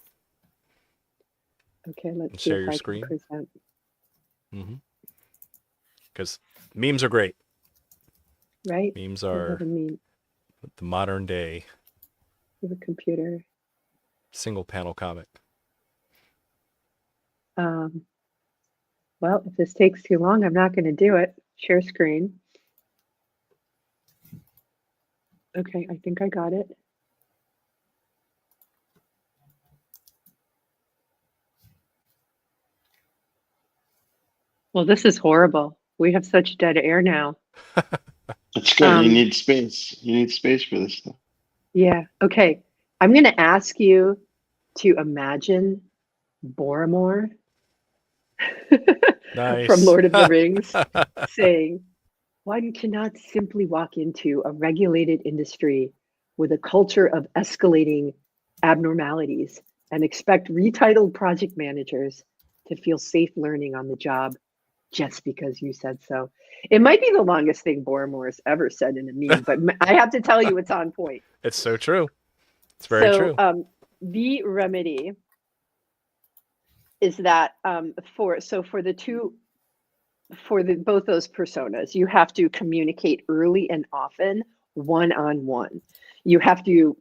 Okay, let's share your screen. Because memes are great. Right? Memes are the modern day. With a computer. Single panel comic. Well, if this takes too long, I'm not going to do it. Share screen. Okay, I think I got it. Well, this is horrible. We have such dead air now. That's good. You need space. You need space for this stuff. Yeah. Okay. I'm going to ask you to imagine Boromir from Lord of the Rings saying, one cannot simply walk into a regulated industry with a culture of escalating abnormalities and expect retitled project managers to feel safe learning on the job just because you said so. It might be the longest thing Boremore's ever said in a meme, but I have to tell you, it's on point. It's so true. It's very true. The remedy is that for both those personas, you have to communicate early and often, one-on-one. You have to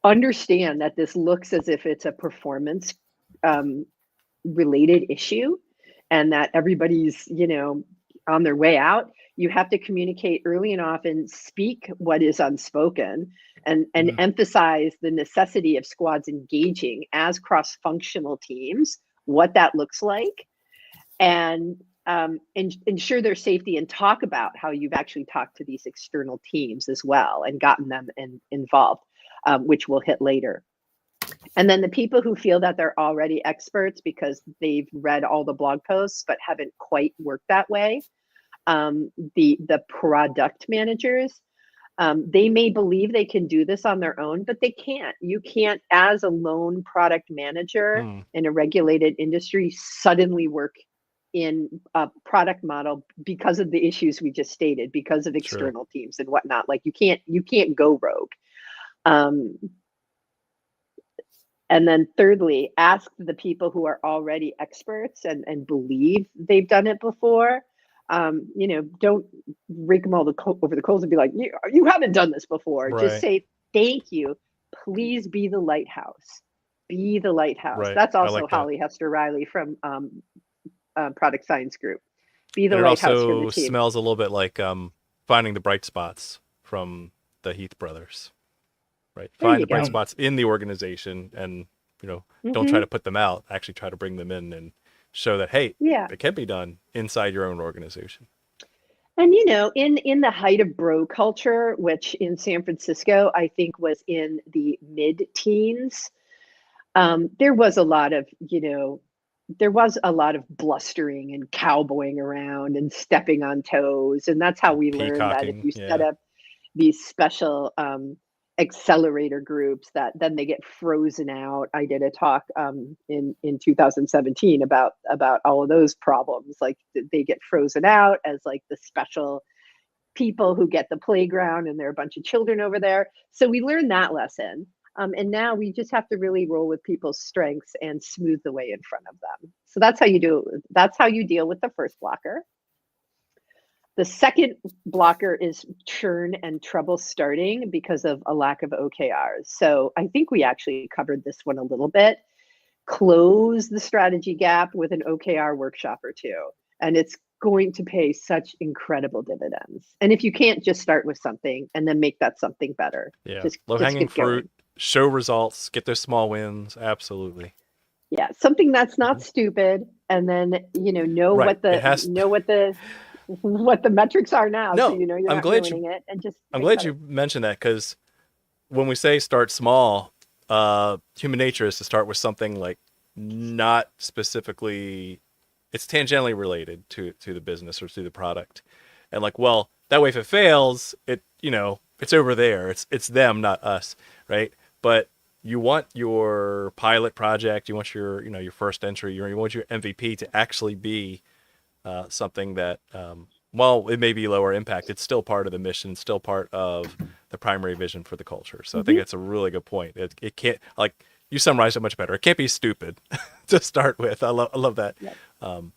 understand that this looks as if it's a performance related issue, and that everybody's, on their way out. You have to communicate early and often, speak what is unspoken, and emphasize the necessity of squads engaging as cross-functional teams, what that looks like, and ensure their safety, and talk about how you've actually talked to these external teams as well and gotten them involved, which we'll hit later. And then the people who feel that they're already experts because they've read all the blog posts but haven't quite worked that way, the product managers, they may believe they can do this on their own, but they can't. You can't, as a lone product manager in a regulated industry, suddenly work in a product model because of the issues we just stated, because of external teams and whatnot. Like you can't go rogue. And then thirdly, ask the people who are already experts and believe they've done it before. Don't rake them all over the coals and be like, you haven't done this before. Right. Just say, thank you. Please be the lighthouse. Be the lighthouse. Right. That's also like Holly Hester Riley from Product Science Group. Be the and lighthouse it for also the team. smells a little bit like finding the bright spots from the Heath brothers. Right. Find the bright spots in the organization and, don't try to put them out. Actually try to bring them in and show that, hey, it can be done inside your own organization. And, in the height of bro culture, which in San Francisco, I think was in the mid-teens, there was a lot of blustering and cowboying around and stepping on toes. And that's how we learned that if you set up these special accelerator groups, that then they get frozen out. I did a talk in 2017 about all of those problems. Like they get frozen out as like the special people who get the playground, and there are a bunch of children over there. So we learned that lesson. And now we just have to really roll with people's strengths and smooth the way in front of them. So that's how you deal with the first blocker. The second blocker is churn and trouble starting because of a lack of OKRs. So I think we actually covered this one a little bit. Close the strategy gap with an OKR workshop or two, and it's going to pay such incredible dividends. And if you can't, just start with something and then make that something better. Yeah, low-hanging fruit, show results, get those small wins. Absolutely. Yeah, something that's not stupid, and then what the metrics are now. No, so you're not ruining it. And just I'm glad you mentioned that, because when we say start small, human nature is to start with something like not specifically, it's tangentially related to the business or to the product, and like, well, that way if it fails, it's over there. It's them, not us, right? But you want your pilot project, you want your first entry, you want your MVP to actually be something that, while it may be lower impact, it's still part of the mission, still part of the primary vision for the culture. So I think it's a really good point. It can't, like, you summarized it much better. It can't be stupid to start with. I love that. Yep.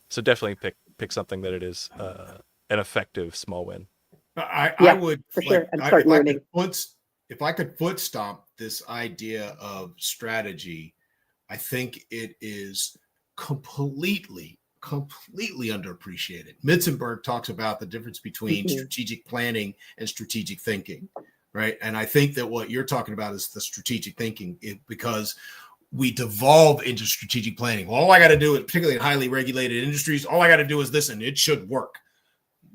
So definitely pick something that it is an effective small win. I would for sure, and start learning. If I could foot stomp this idea of strategy, I think it is completely underappreciated. Mitzenberg talks about the difference between strategic planning and strategic thinking, right? And I think that what you're talking about is the strategic thinking, because we devolve into strategic planning. Well, all I got to do is, particularly in highly regulated industries, all I got to do is this and it should work.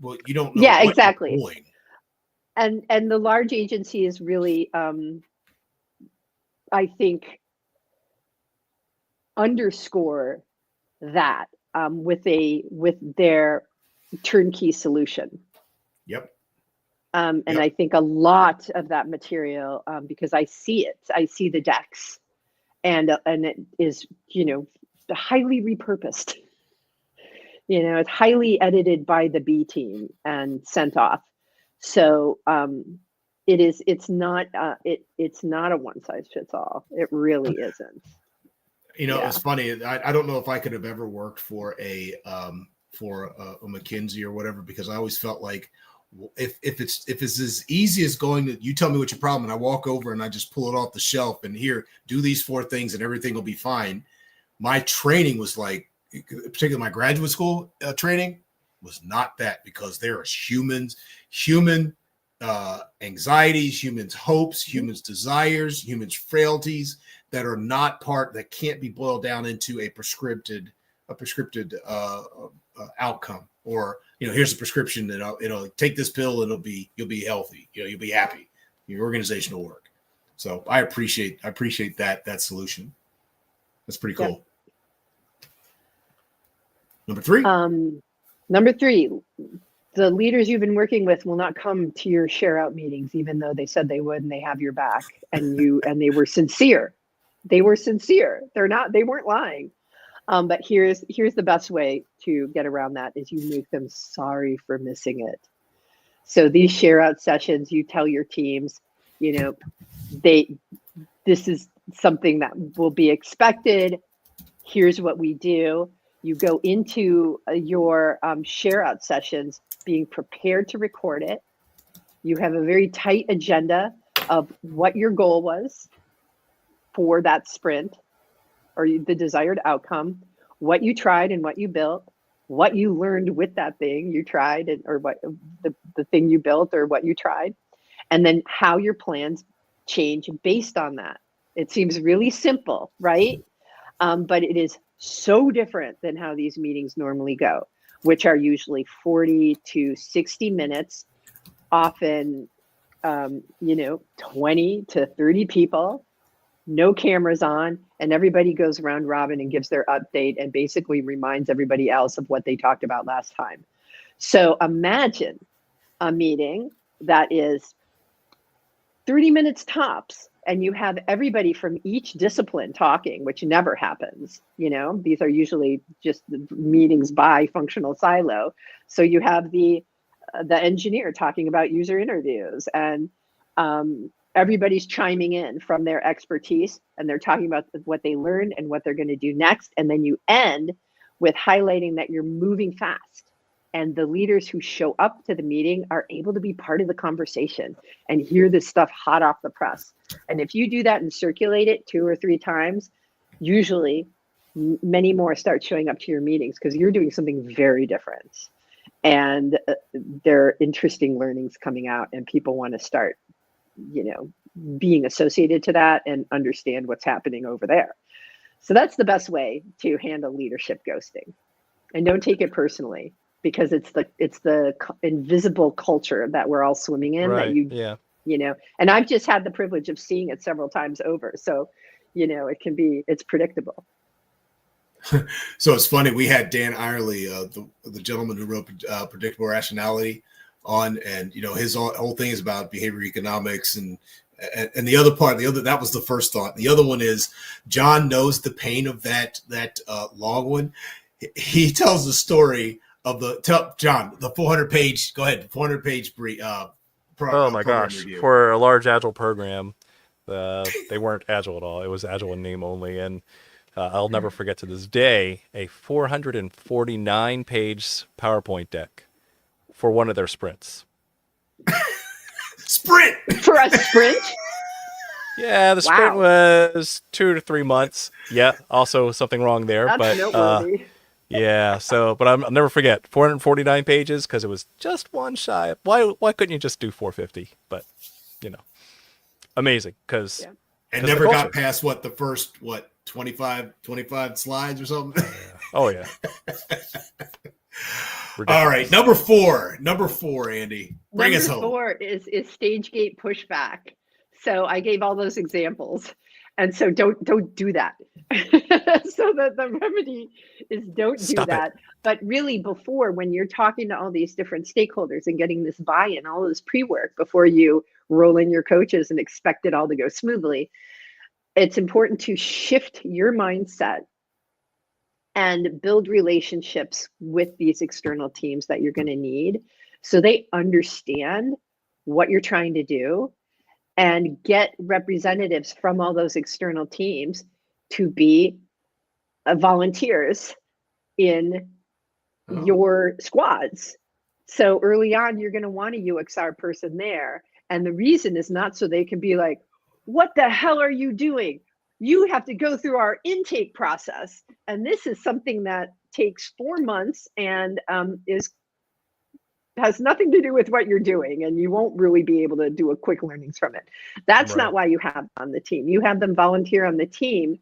Well, you don't know what exactly. you're doing. And the large agencies really, I think, underscore that with their turnkey solution. Yep. And Yep. I think a lot of that material, because I see the decks, and it is, highly repurposed. It's highly edited by the B team and sent off. So it's not a one size fits all. It really isn't. Yeah. It's funny. I don't know if I could have ever worked for a McKinsey or whatever, because I always felt like if it's as easy as you tell me what your problem, and I walk over and I just pull it off the shelf and here, do these 4 things and everything will be fine. My training was like, particularly my graduate school training, was not that, because there are human anxieties, humans' hopes, humans' desires, humans' frailties that are not that can't be boiled down into a prescripted outcome, or here's a prescription and take this pill and you'll be healthy, you'll be happy, your organization will work. So I appreciate that solution. That's pretty cool. Yep. Number 3. The leaders you've been working with will not come to your share out meetings, even though they said they would and they have your back, and they were sincere. They weren't lying. But here's the best way to get around that is you make them sorry for missing it. So these share out sessions, you tell your teams, this is something that will be expected. Here's what we do. You go into your share out sessions being prepared to record it. You have a very tight agenda of what your goal was for that sprint, or the desired outcome, what you tried and what you built, what you learned with that thing you tried, or what the thing you built or what you tried, and then how your plans change based on that. It seems really simple, right? But it is so different than how these meetings normally go, which are usually 40 to 60 minutes, often 20 to 30 people, no cameras on, and everybody goes round robin and gives their update and basically reminds everybody else of what they talked about last time. So imagine a meeting that is 30 minutes tops, and you have everybody from each discipline talking, which never happens. These are usually just the meetings by functional silo. So you have the engineer talking about user interviews, and everybody's chiming in from their expertise, and they're talking about what they learned and what they're going to do next. And then you end with highlighting that you're moving fast. And the leaders who show up to the meeting are able to be part of the conversation and hear this stuff hot off the press. And if you do that and circulate it 2 or 3 times, usually many more start showing up to your meetings, because you're doing something very different. And there are interesting learnings coming out, and people want to start, being associated to that and understand what's happening over there. So that's the best way to handle leadership ghosting. And don't take it personally, because it's the invisible culture that we're all swimming in, right. that and I've just had the privilege of seeing it several times over. So, it's predictable. So it's funny. We had Dan Irely, the gentleman who wrote Predictable Rationality, on, and his whole thing is about behavior economics, and the other part, that was the first thought. The other one is John knows the pain of that long one. He tells the story of the 400-page. Go ahead, 400-page brief. Oh my gosh! Review. For a large agile program, they weren't agile at all. It was agile in name only, and I'll never forget to this day a 449-page PowerPoint deck for one of their sprints. Sprint for a sprint. Yeah, the sprint was 2 to 3 months. Yeah, also something wrong there. That's but noteworthy. Yeah, but I'll never forget 449 pages, because it was just one shy. Why couldn't you just do 450? But amazing, because and never got past the first 25 slides or something. Oh yeah. All right, number four, Andy, bring us home. Number 4 is stage gate pushback. So I gave all those examples. And so don't do that. So the remedy is don't do Stop it. that. But really, before, when you're talking to all these different stakeholders and getting this buy-in, all this pre-work before you roll in your coaches and expect it all to go smoothly, it's important to shift your mindset and build relationships with these external teams that you're going to need, so they understand what you're trying to do, and get representatives from all those external teams to be volunteers in your squads. So early on, you're going to want a UXR person there. And the reason is not so they can be like, what the hell are you doing? You have to go through our intake process. And this is something that takes 4 months and has nothing to do with what you're doing, and you won't really be able to do a quick learnings from it. That's not why you have them on the team. You have them volunteer on the team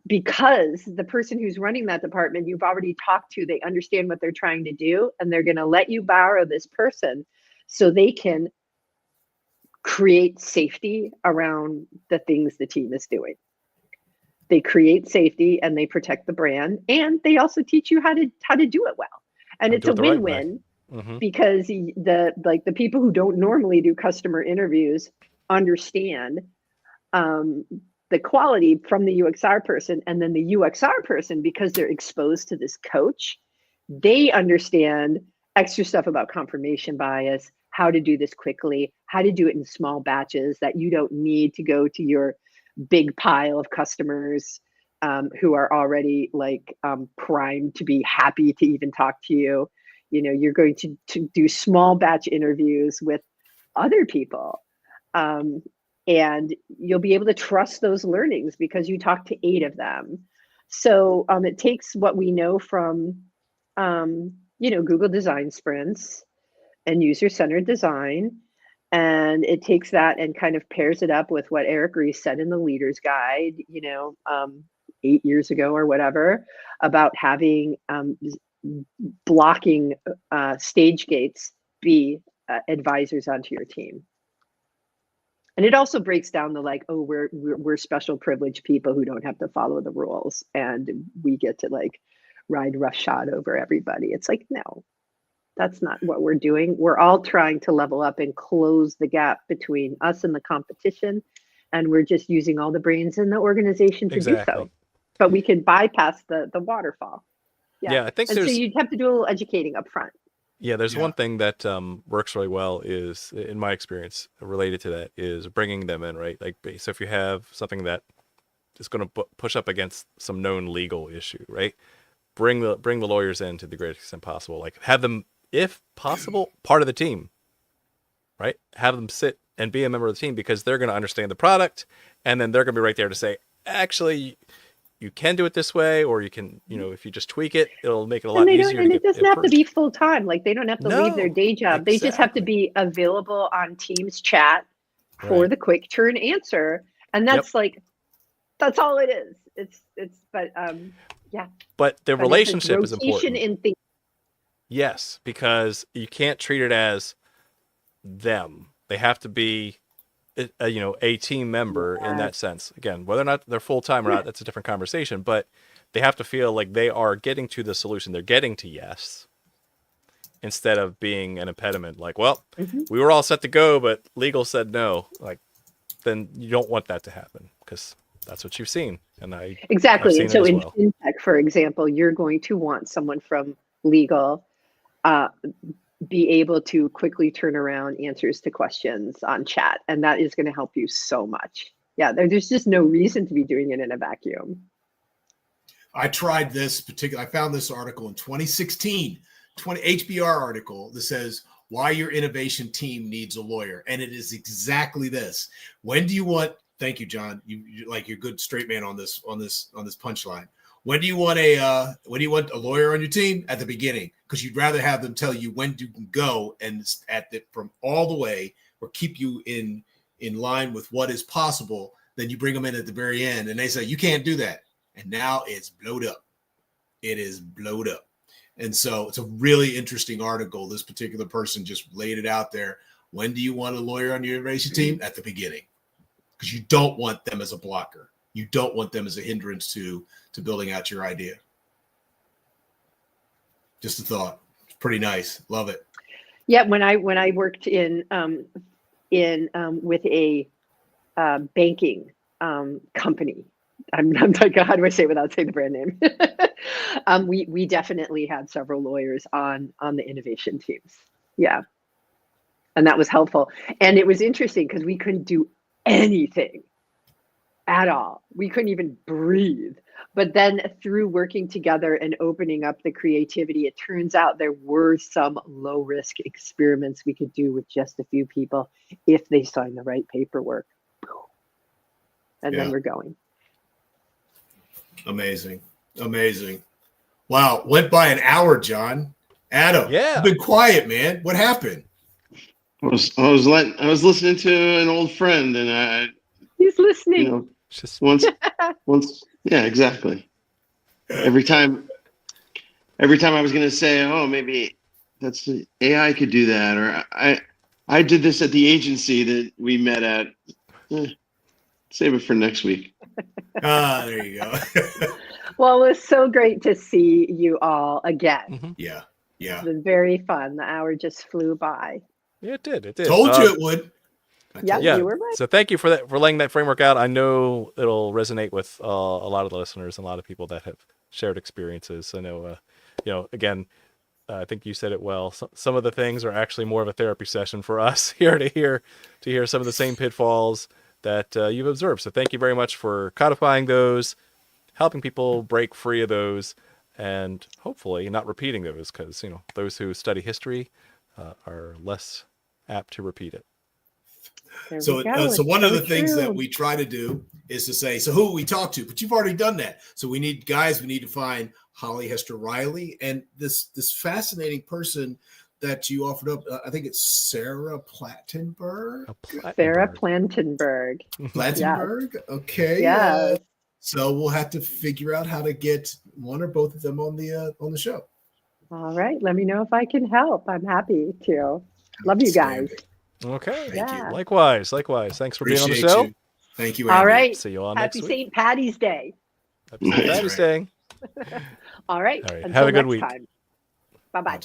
because the person who's running that department, you've already talked to, they understand what they're trying to do, and they're going to let you borrow this person so they can create safety around the things the team is doing. They create safety and they protect the brand, and they also teach you how to do it well. And it's a win-win. Because the people who don't normally do customer interviews understand the quality from the UXR person, and then the UXR person, because they're exposed to this coach, they understand extra stuff about confirmation bias, how to do this quickly, how to do it in small batches, that you don't need to go to your big pile of customers who are already primed to be happy to even talk to you. You know, you're going to do small batch interviews with other people. And you'll be able to trust those learnings because you talk to 8 of them. So it takes what we know from, Google Design Sprints and user-centered design. And it takes that and kind of pairs it up with what Eric Ries said in the Leader's Guide, 8 years ago or whatever, about having blocking stage gates be advisors onto your team. And it also breaks down the we're special privileged people who don't have to follow the rules, and we get to ride roughshod over everybody. It's like, no, that's not what we're doing. We're all trying to level up and close the gap between us and the competition, and we're just using all the brains in the organization to do so. But we can bypass the waterfall. Yeah, I think so you'd have to do a little educating up front. Yeah, there's one thing that works really well is, in my experience, related to that, is bringing them in, right? So if you have something that is going to push up against some known legal issue, right? Bring the lawyers in to the greatest extent possible. Have them, if possible, part of the team, right? Have them sit and be a member of the team, because they're going to understand the product, and then they're going to be right there to say, actually, you can do it this way, or you can, if you just tweak it, it'll make it a lot easier. And it doesn't have to be full time. They don't have to leave their day job. Exactly. They just have to be available on Teams chat for the quick turn answer. And that's that's all it is. But the relationship is important. Yes, because you can't treat it as them. They have to be a team member in that sense. Again, whether or not they're full-time or not, that's a different conversation, but they have to feel like they are getting to the solution. They're getting to yes, instead of being an impediment. We were all set to go, but legal said no. Then you don't want that to happen, because that's what you've seen. And exactly. And so in fintech, for example, you're going to want someone from legal be able to quickly turn around answers to questions on chat. And that is going to help you so much. Yeah, there's just no reason to be doing it in a vacuum. I tried this I found this article in 2016, HBR article that says why your innovation team needs a lawyer. And it is exactly this. When do you want, thank you, John. You're good straight man on this punchline. When do you want a lawyer on your team? At the beginning, because you'd rather have them tell you when you can go and from all the way, or keep you in line with what is possible. Then you bring them in at the very end, and they say you can't do that, and now it's blowed up. It is blowed up, and so it's a really interesting article. This particular person just laid it out there. When do you want a lawyer on your innovation team? At the beginning, because you don't want them as a blocker. You don't want them as a hindrance to building out your idea. Just a thought. It's pretty nice. Love it. Yeah, when I worked in with a banking company, I'm like, how do I say it without saying the brand name? We definitely had several lawyers on the innovation teams. Yeah, and that was helpful. And it was interesting because we couldn't do anything at all. We couldn't even breathe. But then through working together and opening up the creativity, it turns out there were some low risk experiments we could do with just a few people if they signed the right paperwork. And then we're going. Amazing. Wow. Went by an hour, John. Adam, you've been quiet, man. What happened? I was listening to an old friend, and he's listening. You know, once, yeah, exactly. Every time I was going to say, oh, maybe that's AI could do that, or I did this at the agency that we met at. Save it for next week. There you go. Well, it was so great to see you all again. Mm-hmm. Yeah. It was very fun. The hour just flew by. Yeah, it did. Told you it would. You were right. So thank you for laying that framework out. I know it'll resonate with a lot of the listeners and a lot of people that have shared experiences. I know, again, I think you said it well. Some of the things are actually more of a therapy session for us here to hear some of the same pitfalls that you've observed. So thank you very much for codifying those, helping people break free of those, and hopefully not repeating those, because those who study history are less apt to repeat it. So one of the things that we try to do is to say, so who will we talk to? But you've already done that. So we need to find Holly Hester Riley and this fascinating person that you offered up. I think it's Sarah Plattenberg. Sarah Plantenberg. Plattenberg. Yes. Okay. Yeah. So we'll have to figure out how to get one or both of them on the show. All right. Let me know if I can help. I'm happy to. Love you guys. Okay. Thank you. Likewise. Thanks for being on the show. You. Thank you, Andy. All right. See you all next week. Happy St. Patty's Day. Happy St. Patty's Day. All right. Have a good week. Bye-bye.